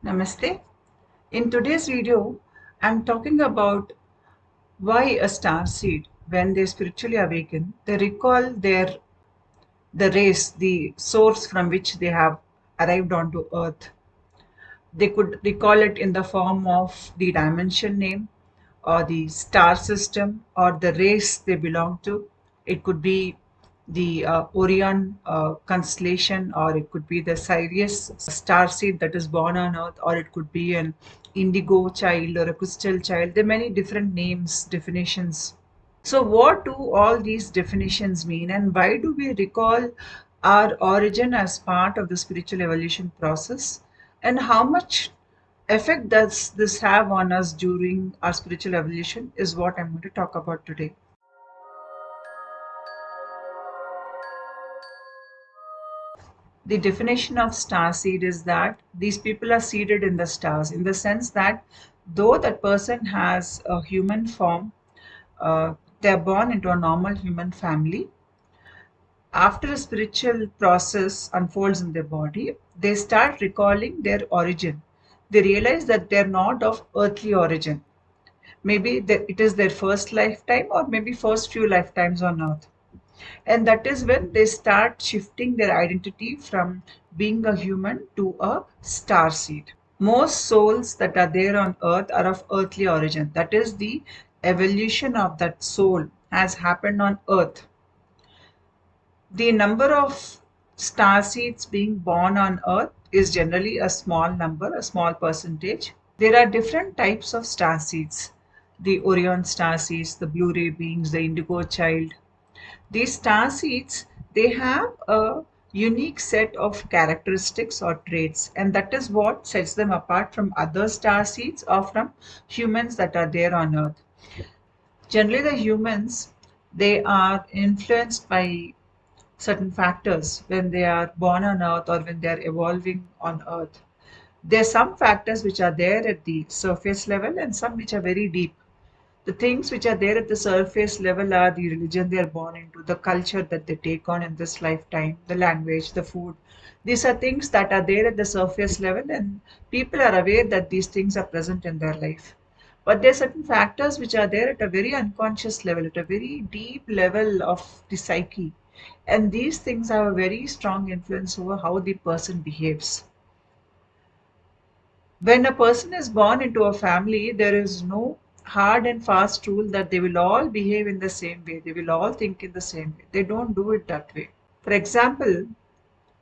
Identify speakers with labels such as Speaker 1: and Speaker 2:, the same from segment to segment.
Speaker 1: Namaste. In today's video, I'm talking about why a star seed, when they spiritually awaken, they recall the race, the source from which they have arrived onto earth. They could recall it in the form of the dimension name or the star system or the race they belong to. It could be the Orion constellation, or it could be the Sirius star seed that is born on Earth, or it could be an indigo child or a crystal child. There are many different names, definitions. So, what do all these definitions mean, and why do we recall our origin as part of the spiritual evolution process? And how much effect does this have on us during our spiritual evolution is what I'm going to talk about today. The definition of star seed is that these people are seeded in the stars, in the sense that though that person has a human form, they're born into a normal human family. After a spiritual process unfolds in their body, they start recalling their origin. They realize that they're not of earthly origin. Maybe it is their first lifetime, or maybe first few lifetimes on earth. And that is when they start shifting their identity from being a human to a star seed. Most souls that are there on earth are of earthly origin. That is, the evolution of that soul has happened on earth. The number of star seeds being born on earth is generally a small number, a small percentage. There are different types of star seeds: the Orion star seeds, the blue ray beings, the indigo child. These star seeds, they have a unique set of characteristics or traits, and that is what sets them apart from other star seeds or from humans that are there on earth. Generally, the humans, they are influenced by certain factors when they are born on earth or when they are evolving on earth. There are some factors which are there at the surface level and some which are very deep. The things which are there at the surface level are the religion they are born into, the culture that they take on in this lifetime, the language, the food. These are things that are there at the surface level, and people are aware that these things are present in their life. But there are certain factors which are there at a very unconscious level, at a very deep level of the psyche. And these things have a very strong influence over how the person behaves. When a person is born into a family, there is no hard and fast rule that they will all behave in the same way. They will all think in the same way. They don't do it that way. For example,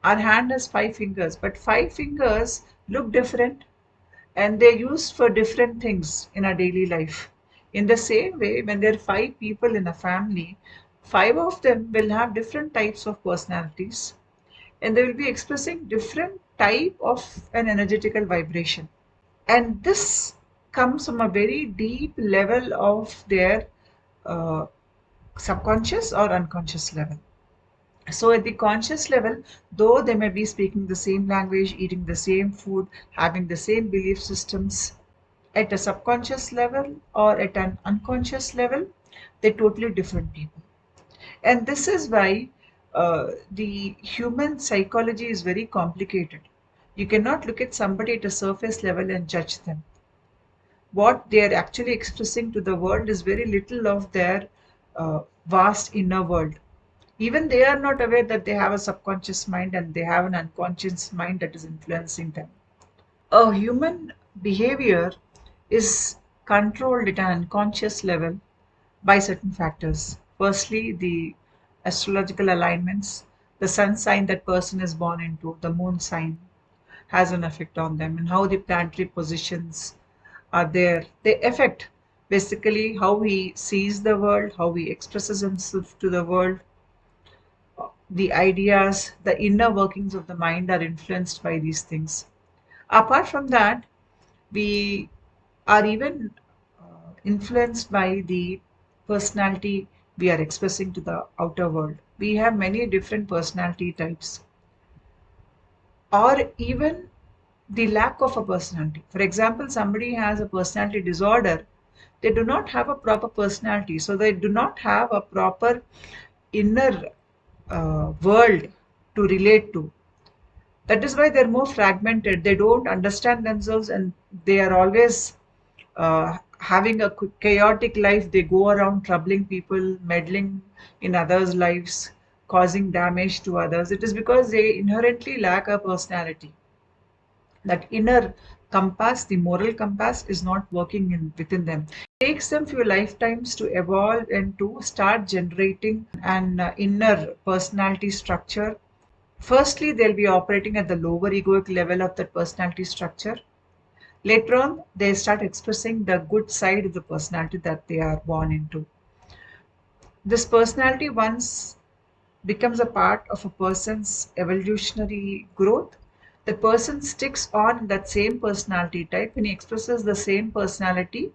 Speaker 1: our hand has 5 fingers, but 5 fingers look different and they're used for different things in our daily life. In the same way, when there are 5 people in a family, 5 of them will have different types of personalities and they will be expressing different type of an energetical vibration. And this comes from a very deep level of their uh, subconscious or unconscious level. So at the conscious level, though they may be speaking the same language, eating the same food, having the same belief systems, at a subconscious level or at an unconscious level, they're totally different people. And this is why the human psychology is very complicated. You cannot look at somebody at a surface level and judge them. What they are actually expressing to the world is very little of their vast inner world. Even they are not aware that they have a subconscious mind and they have an unconscious mind that is influencing them. A human behavior is controlled at an unconscious level by certain factors. Firstly, the astrological alignments, the sun sign that person is born into, the moon sign has an effect on them, and how the planetary positions are there. They affect basically how he sees the world, how he expresses himself to the world. The ideas, the inner workings of the mind are influenced by these things. Apart from that, we are even influenced by the personality we are expressing to the outer world. We have many different personality types, or even the lack of a personality. For example, somebody has a personality disorder, they do not have a proper personality, so they do not have a proper inner world to relate to. That is why they're more fragmented. They don't understand themselves, and they are always having a chaotic life. They go around troubling people, meddling in others' lives, causing damage to others. It is because they inherently lack a personality. That inner compass, the moral compass, is not working within them. It takes them few lifetimes to evolve and to start generating an inner personality structure. Firstly, they'll be operating at the lower egoic level of that personality structure. Later on, they start expressing the good side of the personality that they are born into. This personality, once becomes a part of a person's evolutionary growth, the person sticks on that same personality type and he expresses the same personality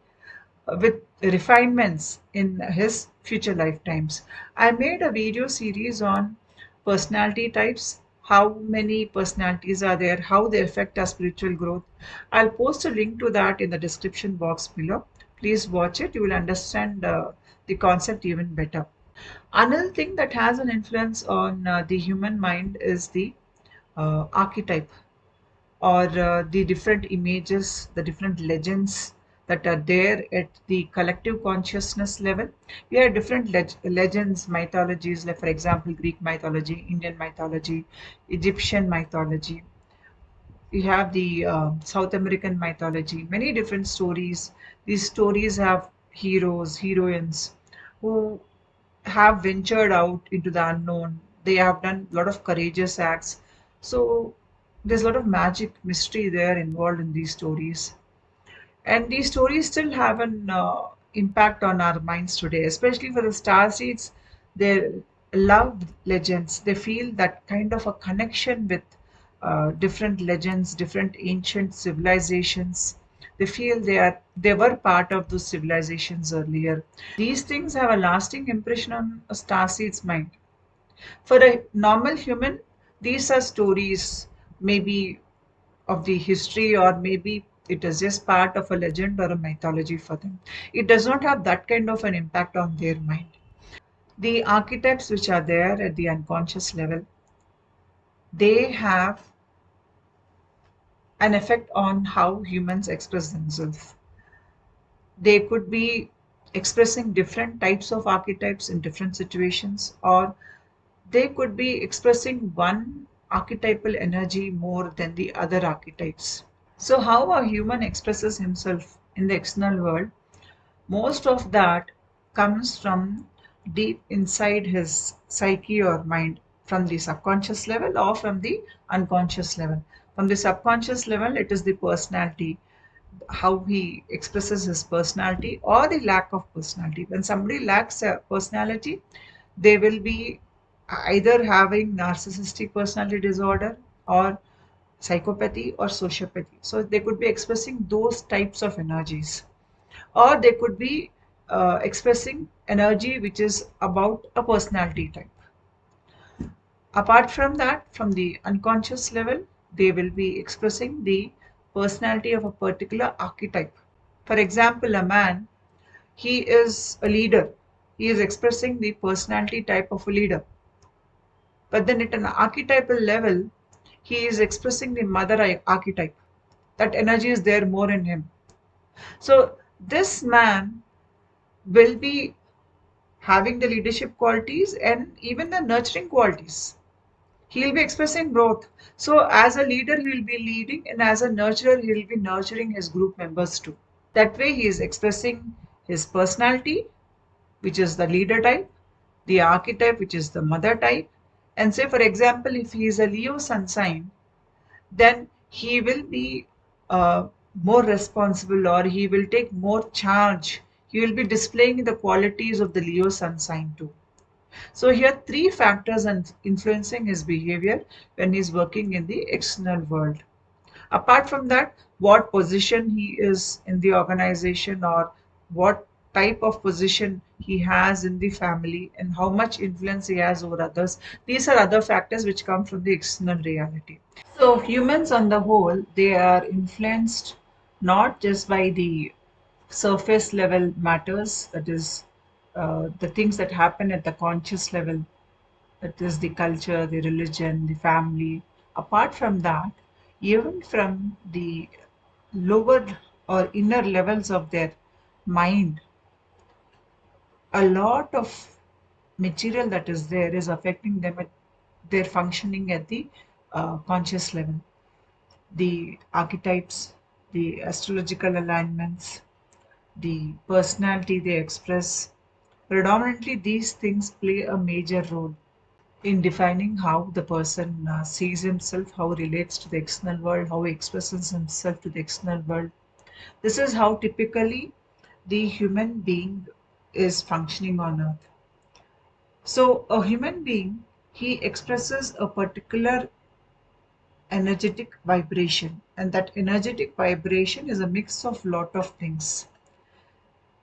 Speaker 1: with refinements in his future lifetimes. I made a video series on personality types, how many personalities are there, how they affect our spiritual growth. I'll post a link to that in the description box below. Please watch it, you will understand the concept even better. Another thing that has an influence on the human mind is the archetype, or the different images, the different legends that are there at the collective consciousness level. We have different legends, mythologies, like for example, Greek mythology, Indian mythology, Egyptian mythology. We have the South American mythology, many different stories. These stories have heroes, heroines who have ventured out into the unknown. They have done a lot of courageous acts. So there's a lot of magic, mystery there involved in these stories. And these stories still have an impact on our minds today, especially for the Starseeds. They love legends. They feel that kind of a connection with different legends, different ancient civilizations. They feel they were part of those civilizations earlier. These things have a lasting impression on a starseed's mind. For a normal human, these are stories, maybe of the history, or maybe it is just part of a legend or a mythology for them. It does not have that kind of an impact on their mind. The archetypes which are there at the unconscious level, they have an effect on how humans express themselves. They could be expressing different types of archetypes in different situations, or they could be expressing one archetypal energy more than the other archetypes. So, how a human expresses himself in the external world, most of that comes from deep inside his psyche or mind, from the subconscious level or from the unconscious level. From the subconscious level, it is the personality, how he expresses his personality or the lack of personality. When somebody lacks a personality, they will be either having narcissistic personality disorder or psychopathy or sociopathy. So they could be expressing those types of energies, or they could be expressing energy which is about a personality type. Apart from that, from the unconscious level, they will be expressing the personality of a particular archetype. For example, a man, he is a leader. He is expressing the personality type of a leader. But then at an archetypal level, he is expressing the mother archetype. That energy is there more in him. So this man will be having the leadership qualities and even the nurturing qualities. He will be expressing both. So as a leader, he will be leading, and as a nurturer, he will be nurturing his group members too. That way, he is expressing his personality, which is the leader type, the archetype, which is the mother type. And say, for example, if he is a Leo sun sign, then he will be more responsible, or he will take more charge. He will be displaying the qualities of the Leo sun sign too. So here three factors are influencing his behavior when he's working in the external world. Apart from that, what position he is in the organization, or what type of position he has in the family, and how much influence he has over others, these are other factors which come from the external reality. So humans on the whole, they are influenced not just by the surface level matters, that is the things that happen at the conscious level, that is the culture, the religion, the family, Apart from that, even from the lower or inner levels of their mind, a lot of material that is there is affecting them at their functioning at the conscious level. The archetypes, the astrological alignments, the personality they express, predominantly these things play a major role in defining how the person sees himself, how he relates to the external world, how he expresses himself to the external world. This is how typically the human being is functioning on earth. So, a human being, he expresses a particular energetic vibration, and that energetic vibration is a mix of lot of things.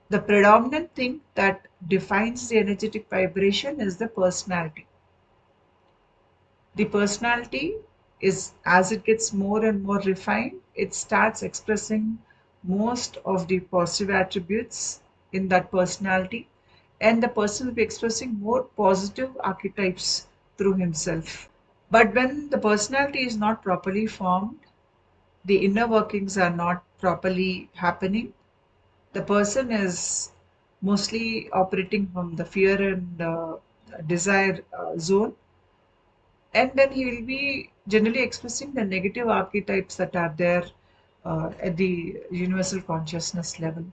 Speaker 1: The predominant thing that defines the energetic vibration is the personality. The personality is, as it gets more and more refined, it starts expressing most of the positive attributes in that personality, and the person will be expressing more positive archetypes through himself. But when the personality is not properly formed, the inner workings are not properly happening, the person is mostly operating from the fear and desire zone, and then he will be generally expressing the negative archetypes that are there at the universal consciousness level.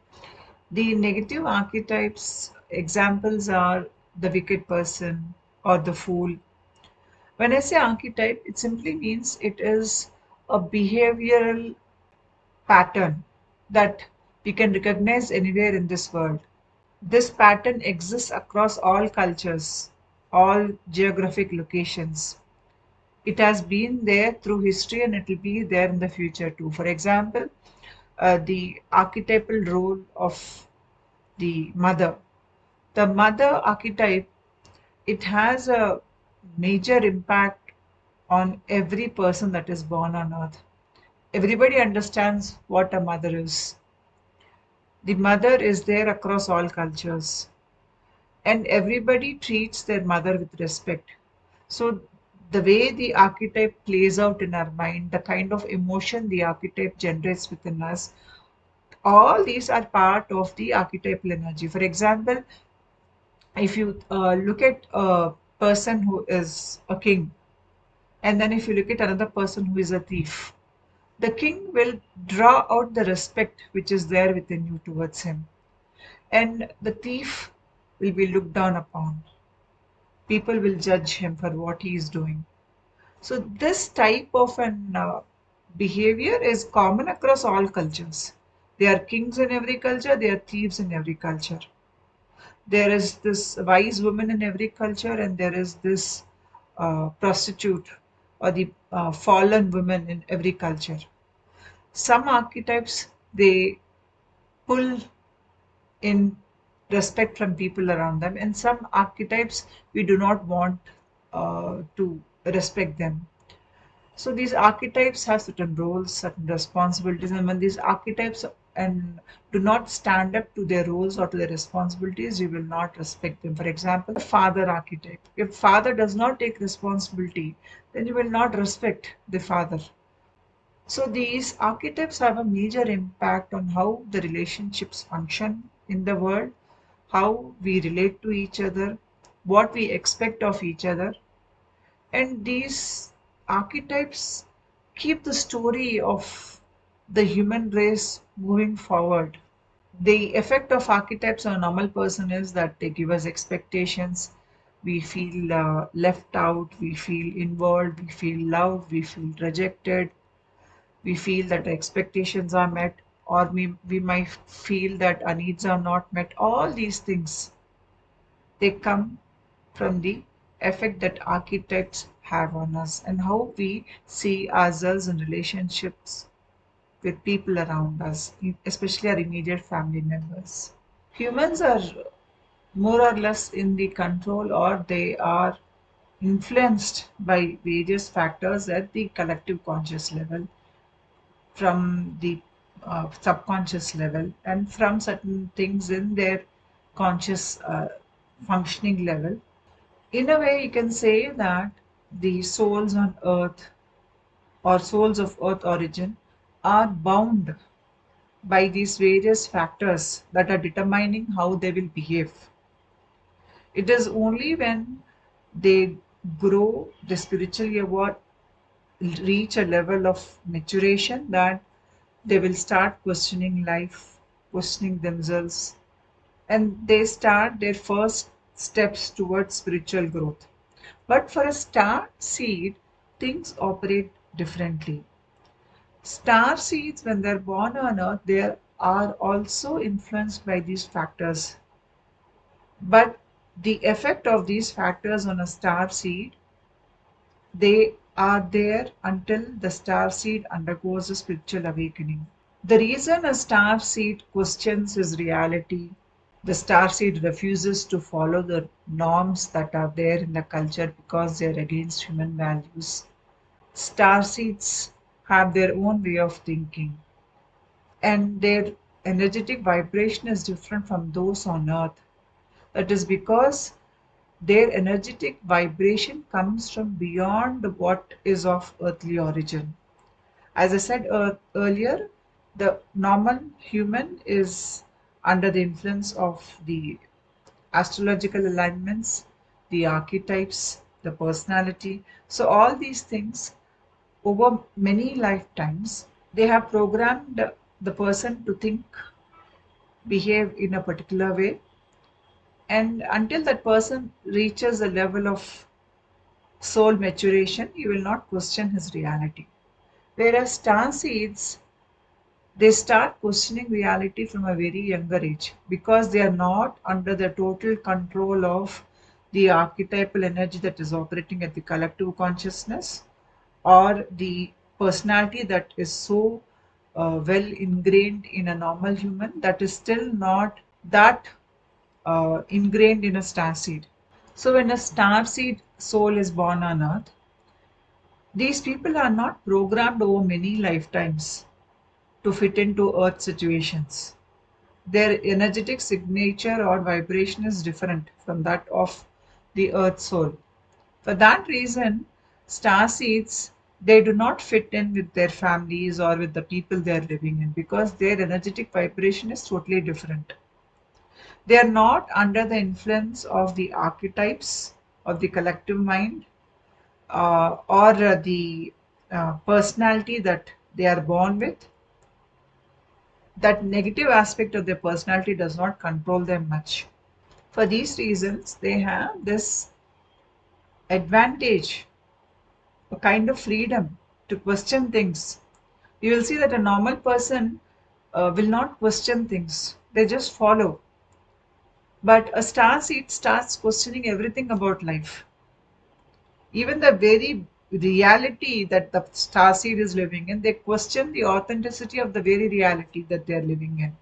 Speaker 1: The negative archetypes examples are the wicked person or the fool. When I say archetype, it simply means it is a behavioral pattern that we can recognize anywhere in this world. This pattern exists across all cultures, all geographic locations. It has been there through history and it will be there in the future too. For example, the archetypal role of the mother. The mother archetype, it has a major impact on every person that is born on earth. Everybody understands what a mother is. The mother is there across all cultures, and everybody treats their mother with respect. So, the way the archetype plays out in our mind, the kind of emotion the archetype generates within us, all these are part of the archetypal energy. For example, if you look at a person who is a king, and then if you look at another person who is a thief, the king will draw out the respect which is there within you towards him, and the thief will be looked down upon. People will judge him for what he is doing. So this type of an behavior is common across all cultures. There are kings in every culture, there are thieves in every culture. There is this wise woman in every culture, and there is this prostitute or the fallen woman in every culture. Some archetypes, they pull in respect from people around them, and some archetypes we do not want to respect them. So these archetypes have certain roles, certain responsibilities, and when these archetypes and do not stand up to their roles or to their responsibilities, you will not respect them. For example, the father archetype. If father does not take responsibility, then you will not respect the father. So these archetypes have a major impact on how the relationships function in the world, how we relate to each other, what we expect of each other, and these archetypes keep the story of the human race moving forward. The effect of archetypes on a normal person is that they give us expectations. We feel left out, we feel involved, we feel loved, we feel rejected, we feel that our expectations are met, or we might feel that our needs are not met. All these things, they come from the effect that archetypes have on us and how we see ourselves in relationships with people around us, especially our immediate family members. Humans are more or less in the control, or they are influenced by various factors at the collective conscious level, from the subconscious level, and from certain things in their conscious functioning level. In a way, you can say that the souls on earth, or souls of earth origin are bound by these various factors that are determining how they will behave. It is only when they grow, they spiritually evolve, reach a level of maturation that they will start questioning life, questioning themselves, and they start their first steps towards spiritual growth. But for a star seed, things operate differently. Star seeds, when they're born on Earth, they are also influenced by these factors. But the effect of these factors on a star seed, they are there until the star seed undergoes a spiritual awakening. The reason a star seed questions his reality, the star seed refuses to follow the norms that are there in the culture because they are against human values. Star seeds have their own way of thinking, and their energetic vibration is different from those on earth. That is because their energetic vibration comes from beyond what is of earthly origin. As I said earlier, the normal human is under the influence of the astrological alignments, the archetypes, the personality. So, all these things over many lifetimes, they have programmed the person to think, behave in a particular way, and until that person reaches a level of soul maturation, you will not question his reality. Whereas star seeds, they start questioning reality from a very younger age because they are not under the total control of the archetypal energy that is operating at the collective consciousness, or the personality that is so well ingrained in a normal human that is still not that ingrained in a star seed. So, when a star seed soul is born on earth, these people are not programmed over many lifetimes to fit into earth situations. Their energetic signature or vibration is different from that of the earth soul. For that reason, star seeds, they do not fit in with their families or with the people they are living in because their energetic vibration is totally different. They are not under the influence of the archetypes of the collective mind, or the personality that they are born with. That negative aspect of their personality does not control them much. For these reasons, they have this advantage, a kind of freedom to question things. You will see that a normal person will not question things, they just follow. But a star seed starts questioning everything about life. Even the very reality that the star seed is living in, they question the authenticity of the very reality that they are living in.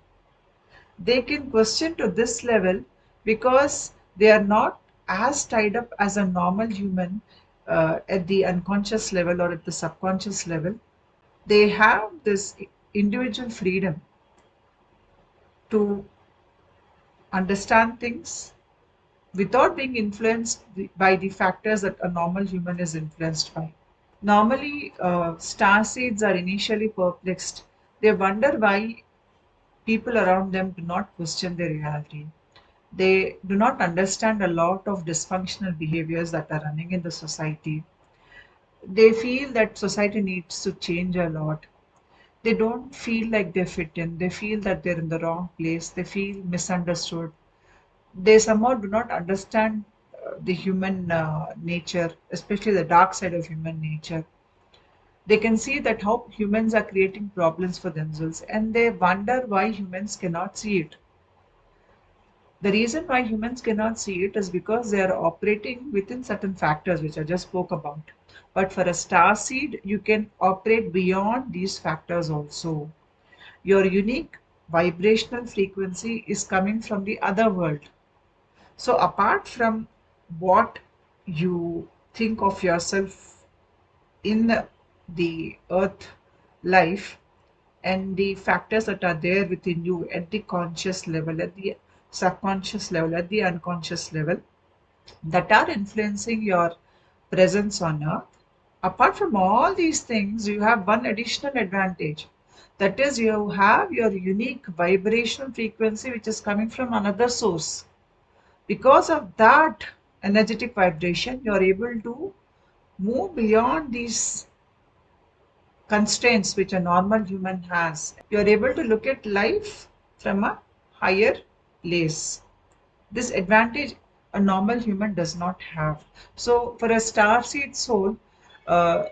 Speaker 1: They can question to this level because they are not as tied up as a normal human at the unconscious level or at the subconscious level. They have this individual freedom to understand things without being influenced by the factors that a normal human is influenced by. Normally, star seeds are initially perplexed. They wonder why people around them do not question their reality. They do not understand a lot of dysfunctional behaviors that are running in the society. They feel that society needs to change a lot. They don't feel like they fit in. They feel that they're in the wrong place. They feel misunderstood. They somehow do not understand the human nature, especially the dark side of human nature. They can see that how humans are creating problems for themselves and they wonder why humans cannot see it. The reason why humans cannot see it is because they are operating within certain factors which I just spoke about. But for a star seed, you can operate beyond these factors also. Your unique vibrational frequency is coming from the other world. So, apart from what you think of yourself in the earth life, and the factors that are there within you at the conscious level, at the subconscious level, at the unconscious level, that are influencing your presence on earth. Apart from all these things, you have one additional advantage. That is, you have your unique vibrational frequency which is coming from another source. Because of that energetic vibration, you are able to move beyond these constraints which a normal human has. You are able to look at life from a higher place. This advantage a normal human does not have. So, for a starseed soul, uh,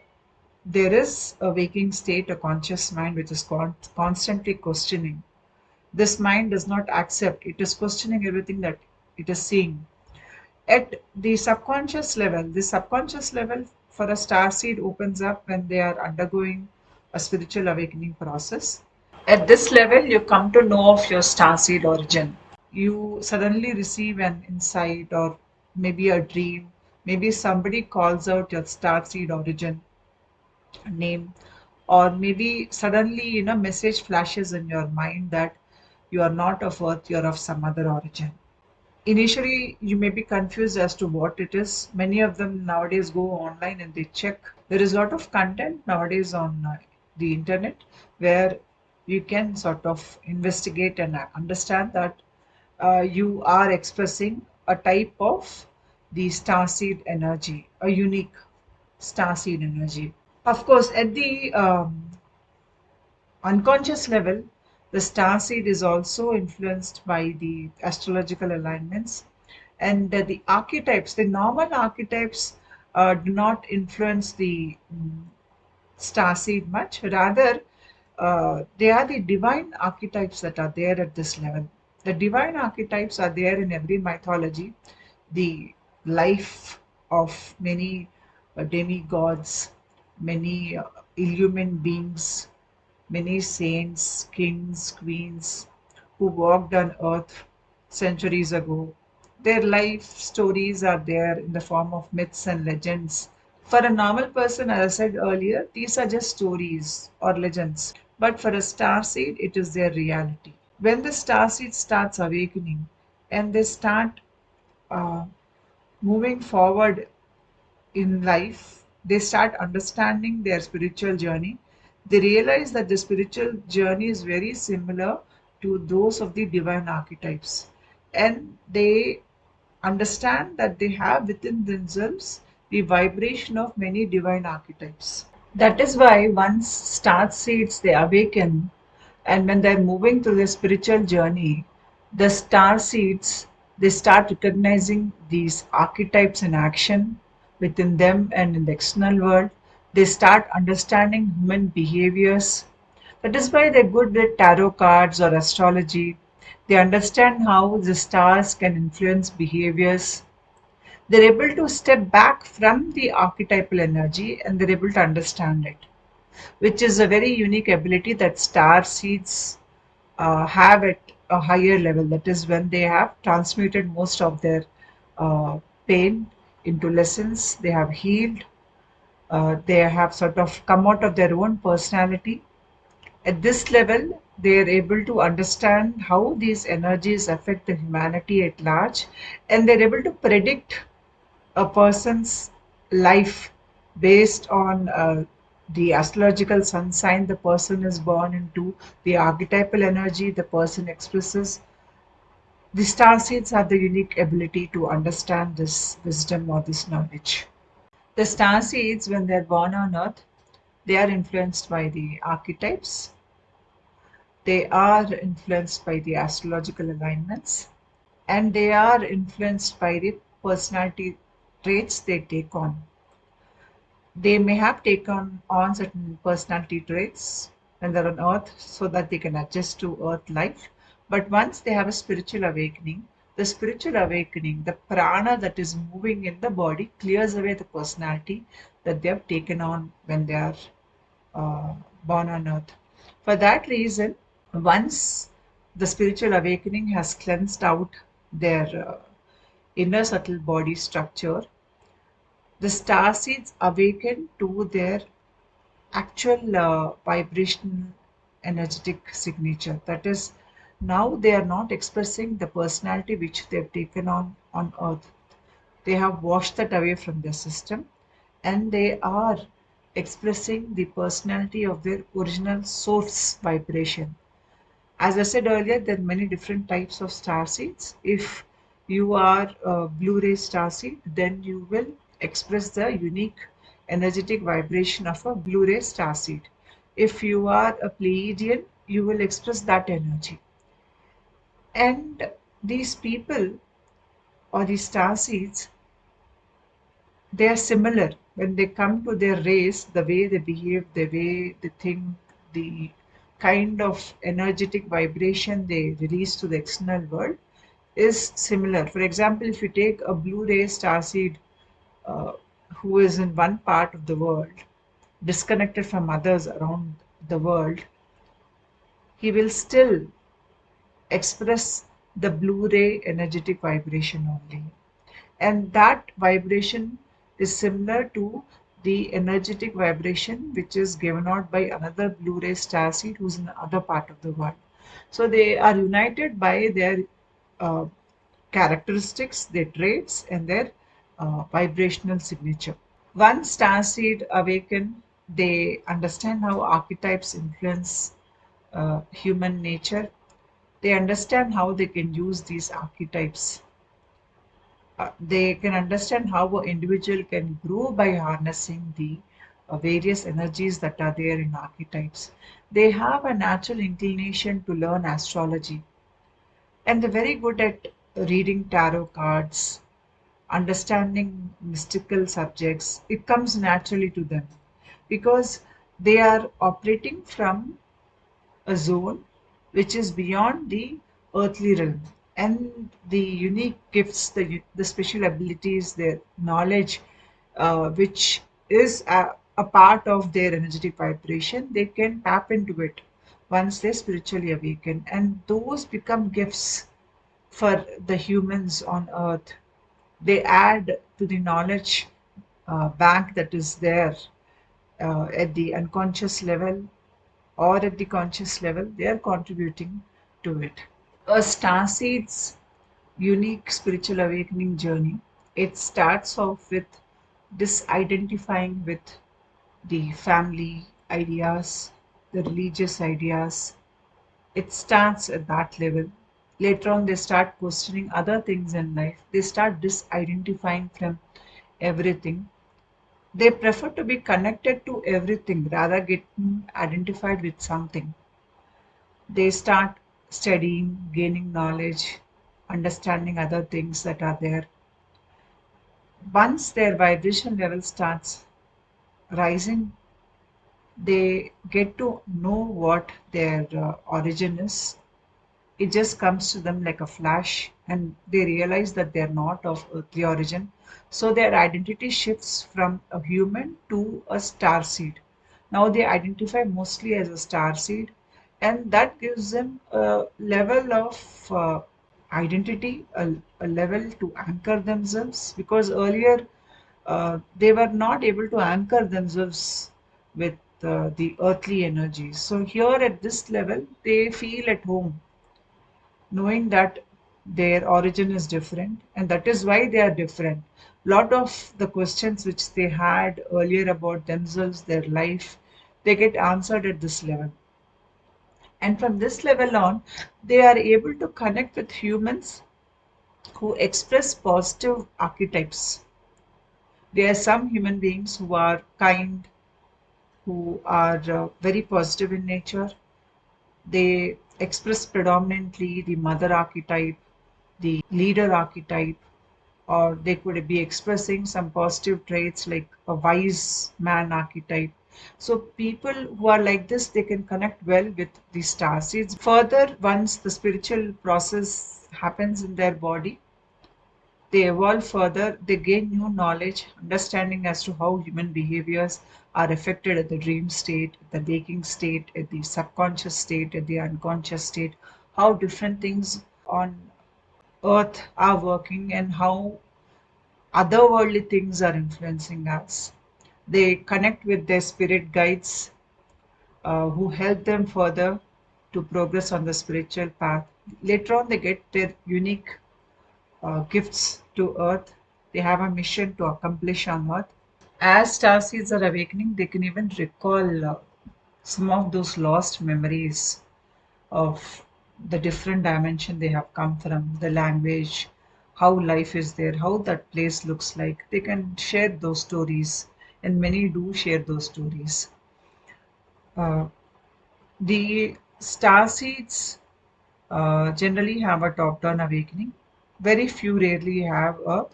Speaker 1: there is a waking state, a conscious mind which is constantly questioning. This mind does not accept, it is questioning everything that it is seeing. At the subconscious level for a star seed opens up when they are undergoing a spiritual awakening process. At this level, you come to know of your star seed origin. You suddenly receive an insight or maybe a dream. Maybe somebody calls out your star seed origin name, or maybe suddenly message flashes in your mind that you are not of earth, you're of some other origin. Initially, you may be confused as to what it is. Many of them nowadays go online and they check. There is a lot of content nowadays on the internet where you can sort of investigate and understand that you are expressing a type of the starseed energy, a unique starseed energy. Of course, at the unconscious level, the star seed is also influenced by the astrological alignments, and the archetypes, the normal archetypes, do not influence the star seed much. Rather, they are the divine archetypes that are there at this level. The divine archetypes are there in every mythology. The life of many demigods, many illumined beings, many saints, kings, queens who walked on earth centuries ago. Their life stories are there in the form of myths and legends. For a normal person, as I said earlier, these are just stories or legends. But for a starseed, it is their reality. When the starseed starts awakening and they start uh, moving forward in life, they start understanding their spiritual journey. They realize that the spiritual journey is very similar to those of the divine archetypes. And they understand that they have within themselves the vibration of many divine archetypes. That is why once star seeds they awaken, and when they're moving through their spiritual journey, the star seeds they start recognizing these archetypes in action within them and in the external world. They start understanding human behaviors. That is why they're good with tarot cards or astrology. They understand how the stars can influence behaviors. They're able to step back from the archetypal energy and they're able to understand it, which is a very unique ability that star seeds have at a higher level. That is when they have transmuted most of their uh, pain into lessons, they have healed, they have sort of come out of their own personality. At this level, they are able to understand how these energies affect the humanity at large, and they're able to predict a person's life based on the astrological sun sign the person is born into, the archetypal energy the person expresses. The star seeds have the unique ability to understand this wisdom or this knowledge. The star seeds, when they're born on earth, they are influenced by the archetypes, they are influenced by the astrological alignments, and they are influenced by the personality traits they take on. They may have taken on certain personality traits when they're on earth so that they can adjust to earth life. But once they have a spiritual awakening, the prana that is moving in the body clears away the personality that they have taken on when they are uh, born on earth. For that reason, once the spiritual awakening has cleansed out their inner subtle body structure, the star seeds awaken to their actual vibrational energetic signature. That is, now they are not expressing the personality which they have taken on earth. They have washed that away from their system and they are expressing the personality of their original source vibration. As I said earlier, there are many different types of star seeds. If you are a Blu-ray star seed, then you will express the unique energetic vibration of a Blu-ray star seed. If you are a Pleiadian, you will express that energy. And these people or these star seeds, they are similar when they come to their race. The way they behave, the way they think, the kind of energetic vibration they release to the external world is similar. For example, if you take a Blu-ray starseed uh, who is in one part of the world, disconnected from others around the world, he will still express the Blu-ray energetic vibration only. And that vibration is similar to the energetic vibration which is given out by another Blu-ray starseed who's in the other part of the world. So they are united by their uh, characteristics, their traits, and their vibrational signature. Once starseed awaken, they understand how archetypes influence human nature. They understand how they can use these archetypes. They can understand how an individual can grow by harnessing the various energies that are there in archetypes. They have a natural inclination to learn astrology, and they're very good at reading tarot cards, understanding mystical subjects. It comes naturally to them because they are operating from a zone which is beyond the earthly realm, and the unique gifts, the special abilities, their knowledge, which is a part of their energetic vibration, they can tap into it once they spiritually awaken, and those become gifts for the humans on earth. They add to the knowledge bank that is there at the unconscious level or at the conscious level. They are contributing to it. A starseed's unique spiritual awakening journey, it starts off with disidentifying with the family ideas, the religious ideas. It starts at that level. Later on, they start questioning other things in life. They start disidentifying from everything. They prefer to be connected to everything rather getting identified with something. They start studying, gaining knowledge, understanding other things that are there. Once their vibration level starts rising, they get to know what their origin is. It just comes to them like a flash, and they realize that they're not of earthly origin. So their identity shifts from a human to a star seed. Now they identify mostly as a star seed, and that gives them a level of identity, a level to anchor themselves, because earlier they were not able to anchor themselves with the earthly energies. So here at this level, they feel at home, knowing that their origin is different, and that is why they are different. Lot of the questions which they had earlier about themselves, their life, they get answered at this level. And from this level on, they are able to connect with humans who express positive archetypes. There are some human beings who are kind, who are very positive in nature. They express predominantly the mother archetype, the leader archetype, or they could be expressing some positive traits like a wise man archetype. So people who are like this, they can connect well with the star seeds. Further, once the spiritual process happens in their body, they evolve further, they gain new knowledge, understanding as to how human behaviors are affected at the dream state, at the waking state, at the subconscious state, at the unconscious state, how different things on earth are working, and how otherworldly things are influencing us. They connect with their spirit guides who help them further to progress on the spiritual path. Later on, they get their unique gifts to earth. They have a mission to accomplish on earth. As starseeds are awakening, they can even recall some of those lost memories of the different dimension they have come from, the language, how life is there, how that place looks like. They can share those stories, and many do share those stories. Uh, the star seeds generally have a top down awakening. Very few rarely have a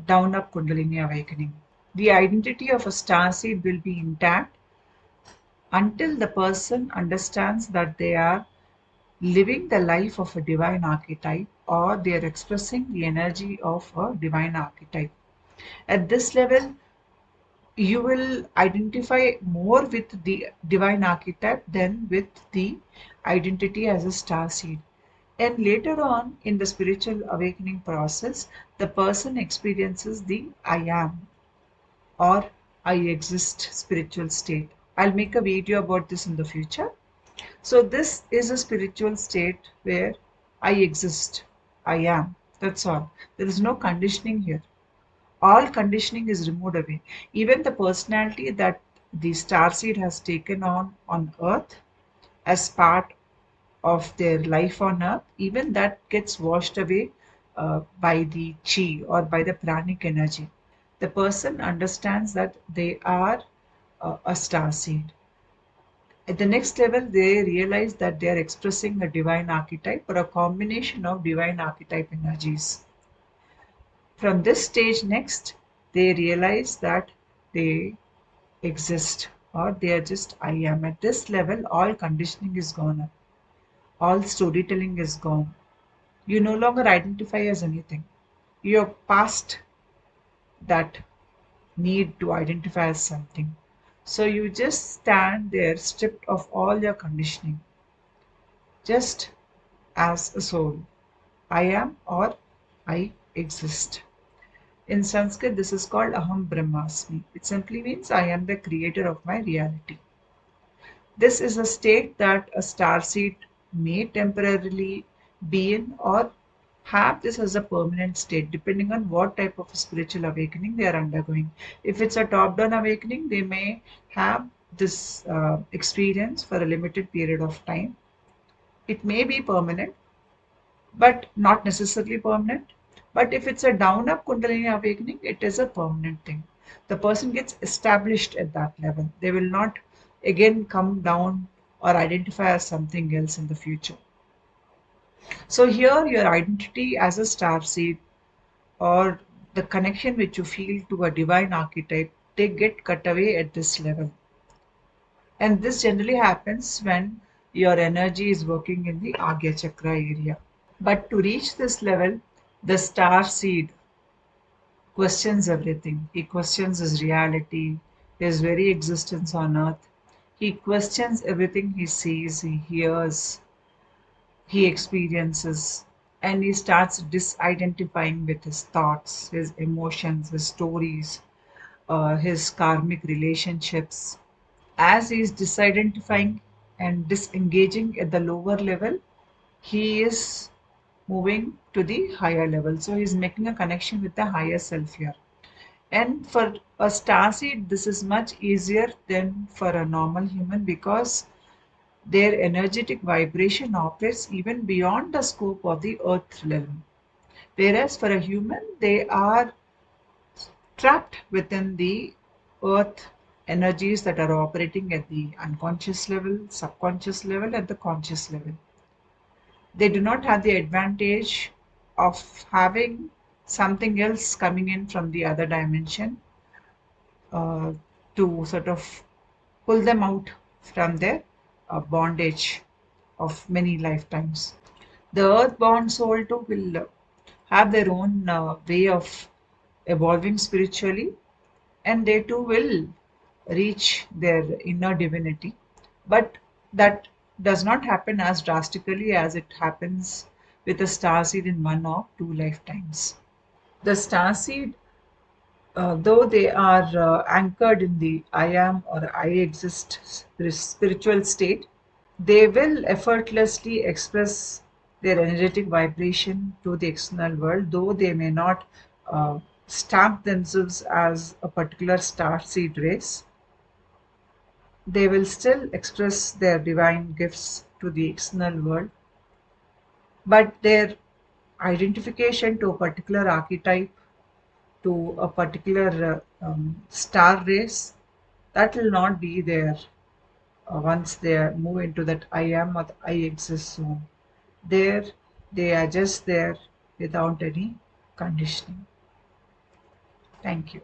Speaker 1: down up Kundalini awakening. The identity of a star seed will be intact until the person understands that they are living the life of a divine archetype, or they are expressing the energy of a divine archetype. At this level, you will identify more with the divine archetype than with the identity as a star seed. And later on in the spiritual awakening process, the person experiences the I am or I exist spiritual state. I'll make a video about this in the future. So, this is a spiritual state where I exist, I am. That's all. There is no conditioning here. All conditioning is removed away. Even the personality that the starseed has taken on earth as part of their life on earth, even that gets washed away by the chi or by the pranic energy. The person understands that they are a starseed. At the next level, they realize that they are expressing a divine archetype or a combination of divine archetype energies. From this stage next, they realize that they exist, or they are just I am. At this level, all conditioning is gone, all storytelling is gone. You no longer identify as anything. You're past that need to identify as something. So you just stand there stripped of all your conditioning, just as a soul. I am or I exist. In Sanskrit, this is called Aham brahmasmi. It simply means I am the creator of my reality. This is a state that a starseed may temporarily be in or have this as a permanent state depending on what type of spiritual awakening they are undergoing. If it's a top down awakening, they may have this experience for a limited period of time. It may be permanent, but not necessarily permanent. But if it's a down up Kundalini awakening, it is a permanent thing. The person gets established at that level. They will not again come down or identify as something else in the future. So, here your identity as a star seed or the connection which you feel to a divine archetype, they get cut away at this level. And this generally happens when your energy is working in the Agya Chakra area. But to reach this level, the star seed questions everything. He questions his reality, his very existence on earth. He questions everything he sees, he hears, he experiences, and he starts disidentifying with his thoughts, his emotions, his stories, his karmic relationships. As he is disidentifying and disengaging at the lower level, he is moving to the higher level. So he's making a connection with the higher self here. And for a starseed, this is much easier than for a normal human because their energetic vibration operates even beyond the scope of the earth realm. Whereas for a human, they are trapped within the earth energies that are operating at the unconscious level, subconscious level, and the conscious level. They do not have the advantage of having something else coming in from the other dimension uh, to sort of pull them out from their bondage of many lifetimes. The earth-born soul too will have their own way of evolving spiritually, and they too will reach their inner divinity. But that does not happen as drastically as it happens with a starseed in one or two lifetimes. The starseed, though they are anchored in the I am or I exist spiritual state, they will effortlessly express their energetic vibration to the external world, though they may not uh, stamp themselves as a particular star seed race, they will still express their divine gifts to the external world, but their identification to a particular archetype, to a particular star race, that will not be there once they move into that I am or the I exist zone. There, they are just there without any conditioning. Thank you.